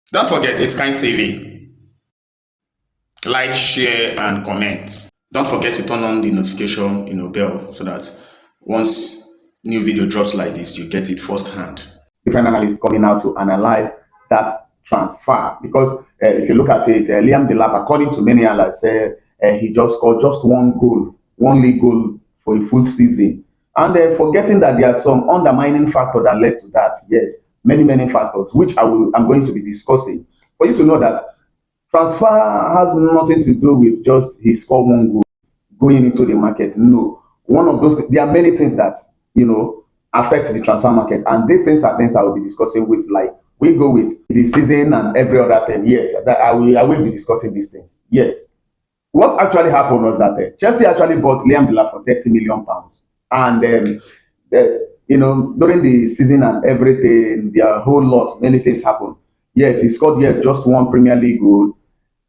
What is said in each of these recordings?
Don't forget, it's Kind TV. Like, share, and comment. Don't forget to turn on the notification, bell so that once new video drops like this, you get it firsthand. Different analysts coming out to analyze that transfer because if you look at it, Liam Delap, according to many analysts, he just scored just one goal, one league goal for a full season, and forgetting that there are some undermining factors that led to that. Yes, many factors, which I'm going to be discussing for you to know that transfer has nothing to do with just he scored one goal going into the market. No, one of those. There are many things that affect the transfer market, and these things are things I will be discussing with. Like we go with the season and every other thing. Yes, that I will be discussing these things. Yes, what actually happened was that Chelsea actually bought Liam Delap for £30 million, and during the season and everything, there are a whole lot, many things happened. Yes, he scored just one Premier League goal.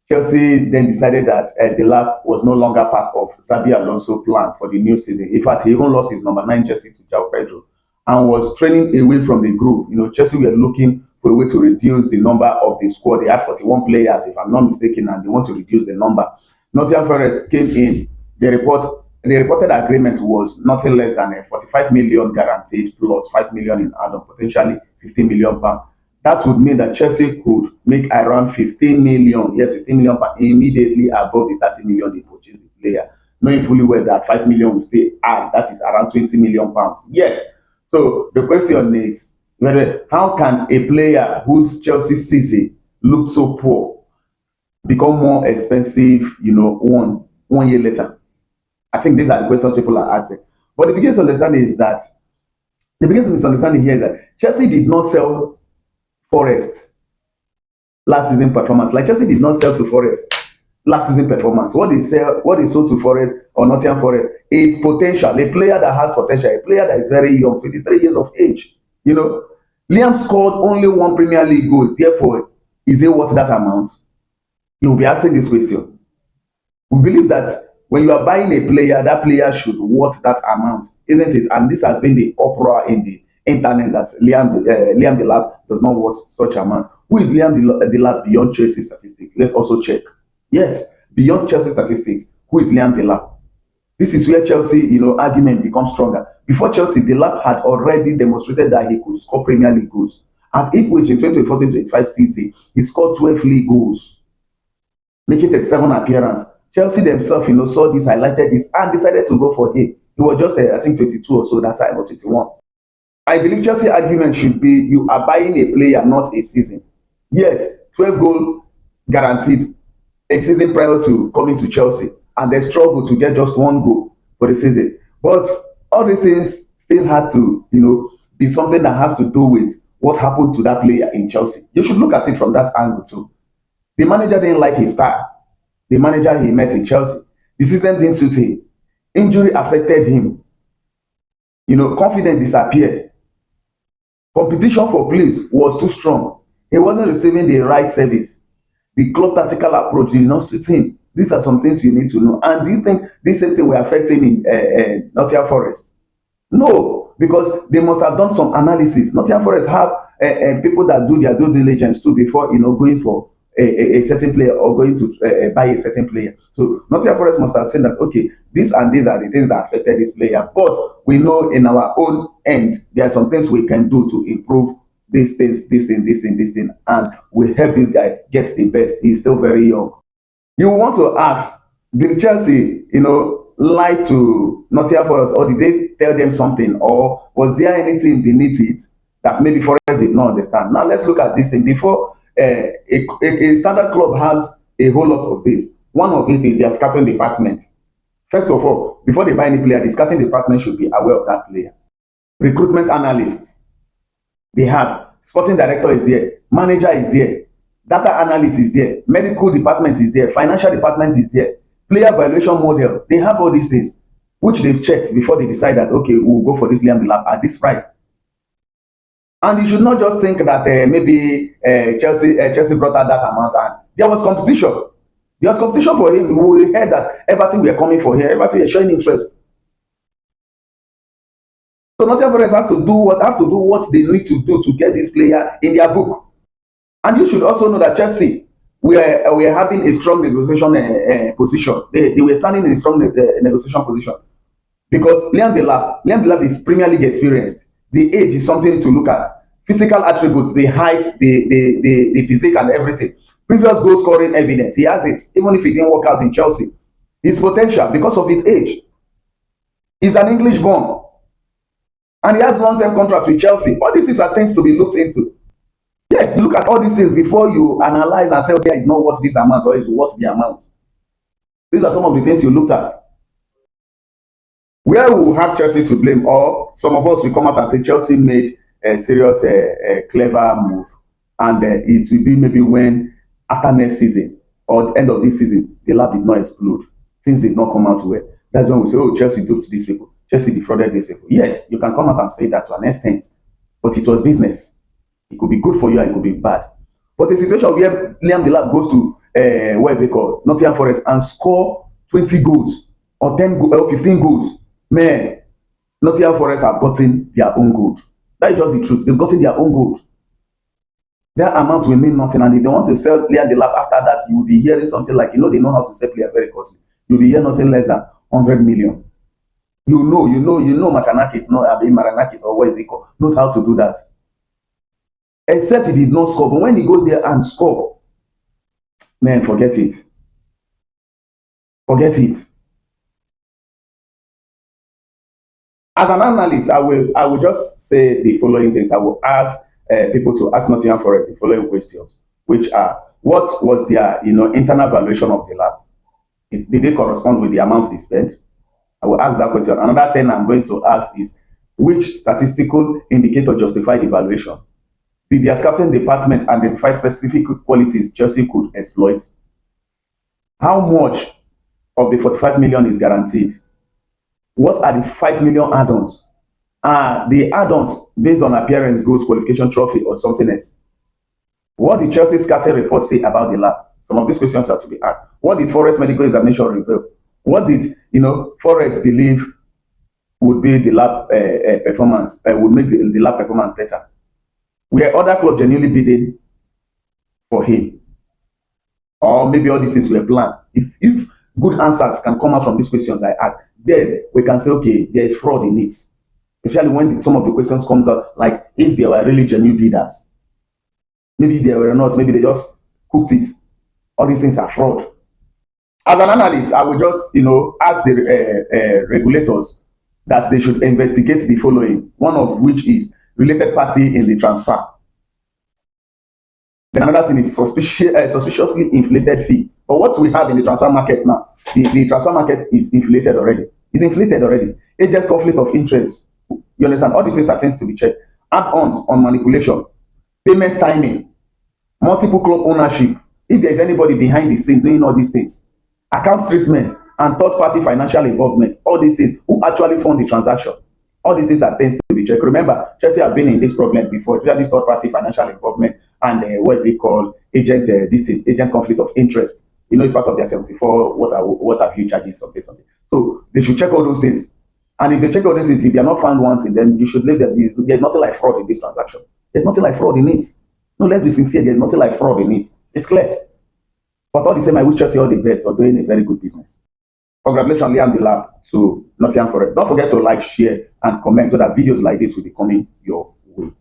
Chelsea then decided that Delap was no longer part of Xabi Alonso's plan for the new season. In fact, he even lost his number 9 jersey to João Pedro and was training away from the group. Chelsea were looking for a way to reduce the number of the squad. They had 41 players, if I'm not mistaken, and they want to reduce the number. Nottingham Forest came in. The reported agreement was nothing less than a 45 million guaranteed plus 5 million in add-on, potentially 50 million pounds. That would mean that Chelsea could make around 15 million, yes, 15 million pounds immediately above the 30 million they purchased the player, knowing fully well that 5 million will stay high. That is around 20 million pounds. Yes. So the question is, how can a player whose Chelsea season looked so poor become more expensive, one year later? I think these are the questions people are asking. But the biggest understanding is that the biggest misunderstanding here is that Chelsea did not sell Forest last season performance. Like Chelsea did not sell to Forest last season performance. What they sold to Forest or Nottingham Forest is potential. A player that has potential, a player that is very young, 23 years of age. Liam scored only one Premier League goal. Therefore, is it worth that amount? You will be asking this question. We believe that when you are buying a player, that player should worth that amount, isn't it? And this has been the uproar in the internet that Liam Delap does not worth such amount. Who is Liam Delap beyond Chelsea statistics? Let's also check. Yes, beyond Chelsea statistics, who is Liam Delap? This is where Chelsea, argument becomes stronger. Before Chelsea, Delap had already demonstrated that he could score Premier League goals. At Ipswich in 2024-2025 season, he scored 12 league goals, making 37 appearances. Chelsea themselves, saw this, highlighted this, and decided to go for him. He was just, I think, 22 or so that time, or 21. I believe Chelsea argument should be you are buying a player, not a season. Yes, 12 goal guaranteed a season prior to coming to Chelsea, and they struggle to get just one goal for the season. But all these things still has to, be something that has to do with what happened to that player in Chelsea. You should look at it from that angle too. The manager didn't like his style. The manager he met in Chelsea, the system didn't suit him. Injury affected him. Confidence disappeared. Competition for place was too strong. He wasn't receiving the right service. The club tactical approach did not suit him. These are some things you need to know. And do you think this same thing will affect him in Nottingham Forest? No, because they must have done some analysis. Nottingham Forest have people that do their due diligence too before going for a certain player or going to buy a certain player. So Nottingham Forest must have said that, okay, these and these are the things that affected this player. But we know in our own end, there are some things we can do to improve these things, this thing, and we help this guy get the best. He's still very young. You want to ask, did Chelsea, lie to Nottingham Forest, or did they tell them something, or was there anything beneath it that maybe Forest did not understand? Now let's look at this thing. Before a standard club has a whole lot of this. One of it is their scouting department. First of all, before they buy any player, the scouting department should be aware of that player. Recruitment analysts, they have. Sporting director is there. Manager is there. Data analyst is there. Medical department is there. Financial department is there. Player valuation model. They have all these things, which they've checked before they decide that, okay, we'll go for this Liam Delap at this price. And you should not just think that maybe Chelsea brought out that amount, and there was competition. There was competition for him. We heard that Everton were coming for him. Everton were showing interest. So Nottingham Forest has to do what they need to do to get this player in their book. And you should also know that Chelsea we are having a strong negotiation position. They were standing in a strong negotiation position because Liam Delap is Premier League experienced. The age is something to look at. Physical attributes, the height, the physique, and everything. Previous goal scoring evidence, he has it. Even if he didn't work out in Chelsea, his potential because of his age. He's an English born, and he has long-term contract with Chelsea. All these things are things to be looked into. Yes, look at all these things before you analyze and say, okay, it's not worth this amount or it's worth the amount. These are some of the things you looked at. Where we will have Chelsea to blame, or some of us will come out and say Chelsea made a serious, clever move, and it will be maybe when after next season or the end of this season, the lab did not explode. Things did not come out well. That's when we say, oh, Chelsea duped these people. Chelsea defrauded these people. Yes, you can come out and say that to an extent, but it was business. It could be good for you and it could be bad. But the situation where Liam Delap goes to what is it called, Nottingham Forest, and score 20 goals or 10 or 15 goals, man, Nottingham Forest have gotten their own goal. That is just the truth. They've gotten their own goal. Their amount will mean nothing, and if they want to sell Liam Delap after that, you will be hearing something like, they know how to sell player very costly. You'll be hearing nothing less than 100 million. Maranakis, Maranakis, or what is it called, knows how to do that. Except he did not score. But when he goes there and score, man, forget it. Forget it. As an analyst, I will just say the following things. I will ask people to ask Nottingham Forest the following questions, which are: what was their internal valuation of the lab? Did they correspond with the amount they spent? I will ask that question. Another thing I'm going to ask is: which statistical indicator justify the valuation? Did their scouting department identify specific qualities Chelsea could exploit? How much of the 45 million is guaranteed? What are the 5 million add-ons? Are the add-ons based on appearance, goals, qualification, trophy, or something else? What did Chelsea scouting report say about the lab? Some of these questions are to be asked. What did Forest medical examination reveal? What did Forest believe would be the lab performance? Would make the lab performance better? Were other clubs genuinely bidding for him? Or maybe all these things were planned. If good answers can come out from these questions I asked, then we can say, okay, there is fraud in it. Especially when some of the questions comes out, like if they were really genuine bidders. Maybe they were not, maybe they just cooked it. All these things are fraud. As an analyst, I would just, ask the regulators that they should investigate the following, one of which is related party in the transfer. Then another thing is suspiciously inflated fee. But what we have in the transfer market now, the transfer market is inflated already. It's inflated already. Agent conflict of interest. You understand? All these things are things to be checked. Add-ons on manipulation, payment timing, multiple club ownership. If there is anybody behind the scenes doing all these things, account treatment, and third-party financial involvement. All these things, who actually fund the transaction. All these things are things to be checked. Remember, Chelsea have been in this problem before, especially this third-party financial involvement and what is it called, agent conflict of interest. It's part of their 74 what have you charges something. So they should check all those things. And if they check all those things, if they are not found wanting, then you should believe that there's nothing like fraud in this transaction. There's nothing like fraud in it. No, let's be sincere. There's nothing like fraud in it. It's clear. But all the same, I wish Chelsea all the best for doing a very good business. Congratulations, Liam Delap, to Nottingham Forest. Don't forget to like, share, and comment so that videos like this will be coming your way.